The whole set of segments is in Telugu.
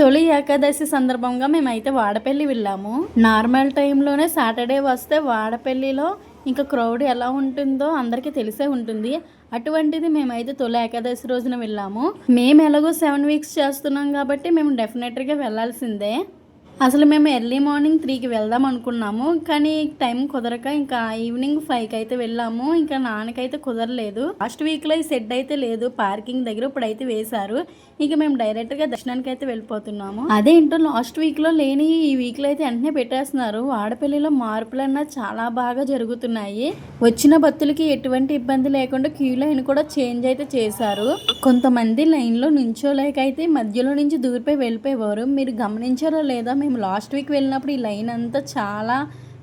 తొలి ఏకాదశి సందర్భంగా మేమైతే వాడపల్లి వెళ్ళాము. నార్మల్ టైంలోనే సాటర్డే వస్తే వాడపల్లిలో ఇంకా క్రౌడ్ ఎలా ఉంటుందో అందరికీ తెలిసే ఉంటుంది. అటువంటిది మేమైతే తొలి ఏకాదశి రోజున వెళ్ళాము. మేము ఎలాగో 7 వీక్స్ చేస్తున్నాం కాబట్టి మేము డెఫినెట్గా వెళ్ళాల్సిందే. అసలు మేము ఎర్లీ మార్నింగ్ 3కి వెళ్దాం అనుకున్నాము, కానీ టైం కుదరక ఇంకా ఈవినింగ్ 5కి అయితే వెళ్ళాము. ఇంకా నాన్నకైతే కుదరలేదు. లాస్ట్ వీక్లో ఈ సెట్ అయితే లేదు పార్కింగ్ దగ్గర, ఇప్పుడైతే వేశారు. ఇక మేము డైరెక్ట్గా దర్శనానికి అయితే వెళ్ళిపోతున్నాము. అదేంటో లాస్ట్ వీక్లో లేని ఈ వీక్లో అయితే వెంటనే పెట్టేస్తున్నారు. వాడపల్లిలో మార్పులన్నా చాలా బాగా జరుగుతున్నాయి. వచ్చిన భక్తులకి ఎటువంటి ఇబ్బంది లేకుండా క్యూ లైన్ కూడా చేంజ్ అయితే చేశారు. కొంతమంది లైన్లో నుంచోలేకైతే మధ్యలో నుంచి దూరిపోయి వెళ్ళిపోయేవారు. మీరు గమనించారో లేదా, మేము లాస్ట్ వీక్ వెళ్ళినప్పుడు ఈ లైన్ అంతా చాలా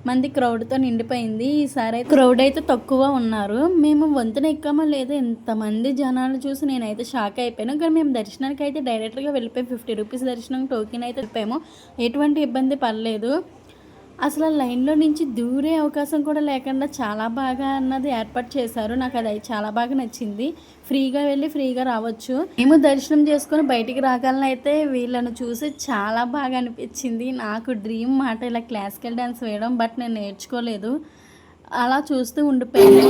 మంది క్రౌడ్తో నిండిపోయింది. ఈసారి అయితే క్రౌడ్ అయితే తక్కువ ఉన్నారు. మేము వంతున ఎక్కామో లేదో ఎంతమంది జనాలు చూసి నేనైతే షాక్ అయిపోయాను. కానీ మేము దర్శనానికి అయితే డైరెక్ట్గా వెళ్ళిపోయి 50 రూపీస్ దర్శనం టోకెన్ అయితే వెళ్ళిపోయాము. ఎటువంటి ఇబ్బంది పడలేదు. అసలు లైన్లో నుంచి దూరే అవకాశం కూడా లేకుండా చాలా బాగా అన్నది ఏర్పాటు చేశారు. నాకు అది చాలా బాగా నచ్చింది. ఫ్రీగా వెళ్ళి ఫ్రీగా రావచ్చు. మేము దర్శనం చేసుకుని బయటికి రాగలను అయితే వీళ్ళను చూసి చాలా బాగా అనిపించింది. నాకు డ్రీమ్ మాట ఇలా క్లాసికల్ డ్యాన్స్ వేయడం, బట్ నేను నేర్చుకోలేదు. అలా చూస్తూ ఉండిపోయాను.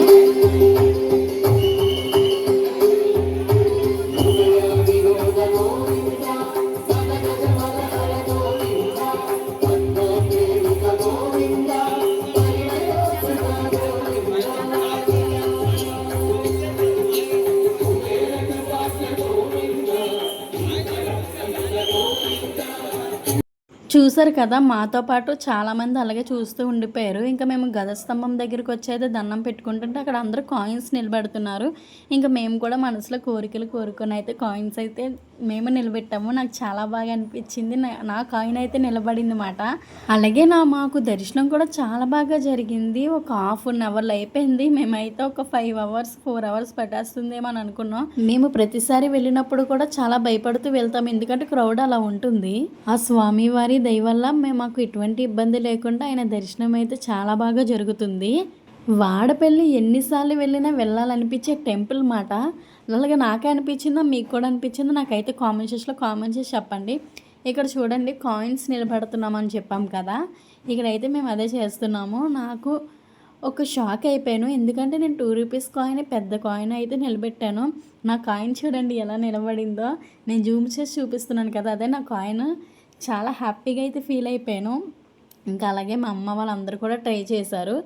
చూసారు కదా, మాతో పాటు చాలామంది అలాగే చూస్తూ ఉండిపోయారు. ఇంకా మేము గజస్తంభం దగ్గరికి వచ్చి అయితే దండం పెట్టుకుంటుంటే అక్కడ అందరూ కాయిన్స్ నిలబెడుతున్నారు. ఇంకా మేము కూడా మనసులో కోరికలు కోరుకొని అయితే కాయిన్స్ అయితే మేము నిలబెట్టాము. నాకు చాలా బాగా అనిపించింది. నా కాయిన్ అయితే నిలబడింది మాట. అలాగే మాకు దర్శనం కూడా చాలా బాగా జరిగింది. ఒక ½ అవర్లో అయిపోయింది. మేమైతే ఒక 5 అవర్స్ 4 అవర్స్ పట్టేస్తుందేమో అని అనుకున్నాం. మేము ప్రతిసారి వెళ్ళినప్పుడు కూడా చాలా భయపడుతూ వెళ్తాం, ఎందుకంటే క్రౌడ్ అలా ఉంటుంది. ఆ స్వామివారి దయ వల్ల మాకు ఎటువంటి ఇబ్బంది లేకుండా ఆయన దర్శనం అయితే చాలా బాగా జరుగుతుంది. వాడపల్లి ఎన్నిసార్లు వెళ్ళినా వెళ్ళాలనిపించే టెంపుల్ మాట. అలాగే నాకే అనిపించిందో మీకు కూడా అనిపించిందో నాకైతే కామెంట్ చేసి చెప్పండి. ఇక్కడ చూడండి, కాయిన్స్ నిలబెడుతున్నామని చెప్పాం కదా, ఇక్కడైతే మేము అదే చేస్తున్నాము. నాకు ఒక షాక్ అయిపోయాను, ఎందుకంటే నేను 2 రూపీస్ కాయిన్ పెద్ద కాయిన్ అయితే నిలబెట్టాను. నా కాయిన్ చూడండి ఎలా నిలబడిందో. నేను జూమ్ చేసి చూపిస్తున్నాను కదా, అదే నా కాయిన్. చాలా హ్యాపీగా అయితే ఫీల్ అయిపోయాను. ఇంకా అలాగే మా అమ్మ వాళ్ళందరూ కూడా ట్రై చేశారు.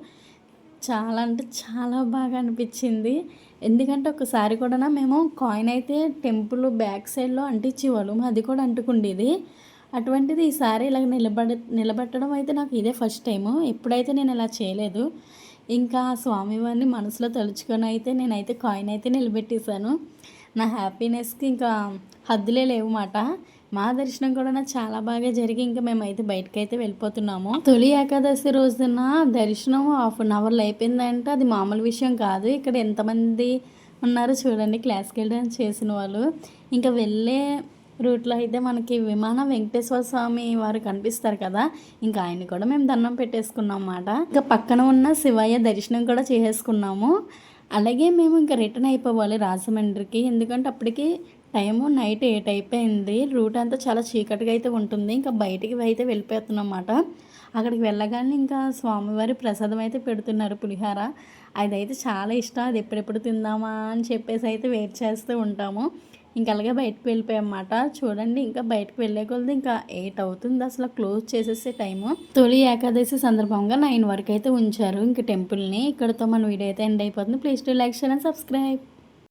చాలా అంటే చాలా బాగా అనిపించింది. ఎందుకంటే ఒకసారి కూడా మేము కాయిన్ అయితే టెంపుల్ బ్యాక్ సైడ్లో అంటించేవాళ్ళం, అది కూడా అంటుకుండేది. అటువంటిది ఈసారి ఇలా నిలబెట్టడం అయితే నాకు ఇదే ఫస్ట్ టైము. ఎప్పుడైతే నేను ఇలా చేయలేదు. ఇంకా స్వామివారిని మనసులో తలుచుకొని అయితే నేనైతే కాయిన్ అయితే నిలబెట్టేశాను. నా హ్యాపీనెస్కి ఇంకా హద్దులే లేవు మాట. మా దర్శనం కూడా నాకు చాలా బాగా జరిగి ఇంకా మేమైతే బయటకైతే వెళ్ళిపోతున్నాము. తొలి ఏకాదశి రోజున దర్శనం ½ అవర్లో అయిపోయిందంటే అది మామూలు విషయం కాదు. ఇక్కడ ఎంతమంది ఉన్నారు చూడండి, క్లాసికల్ డ్యాన్స్ చేసిన వాళ్ళు. ఇంకా వెళ్ళే రూట్లో అయితే మనకి విమాన వెంకటేశ్వర స్వామి వారు కనిపిస్తారు కదా, ఇంకా ఆయన కూడా మేము దండం పెట్టేసుకున్నాం అన్నమాట. ఇంకా పక్కన ఉన్న శివయ్య దర్శనం కూడా చేసేసుకున్నాము. అలాగే మేము ఇంకా రిటర్న్ అయిపోవాలి రాజమండ్రికి, ఎందుకంటే అప్పటికి టైము నైట్ 8 అయిపోయింది. రూట్ అంతా చాలా చీకటిగా అయితే ఉంటుంది. ఇంకా బయటికి అయితే వెళ్ళిపోతున్నాం అన్నమాట. అక్కడికి వెళ్ళగానే ఇంకా స్వామివారి ప్రసాదం అయితే పెడుతున్నారు, పులిహార. అదైతే చాలా ఇష్టం. అది ఎప్పుడెప్పుడు తిందామా అని చెప్పేసి అయితే వెయిట్ చేస్తూ ఉంటాము. ఇంకా అలాగే బయటకు వెళ్ళిపోయామన్నమాట. చూడండి, ఇంకా బయటకు వెళ్ళే కొలది ఇంకా 8 అవుతుంది అసలు క్లోజ్ చేసేసే టైము. తొలి ఏకాదశి సందర్భంగా 9 వరకు అయితే ఉంచారు ఇంకా టెంపుల్ని. ఇక్కడతో మన వీడియో అయితే ఎండ్ అయిపోతుంది. Please to like, share and subscribe.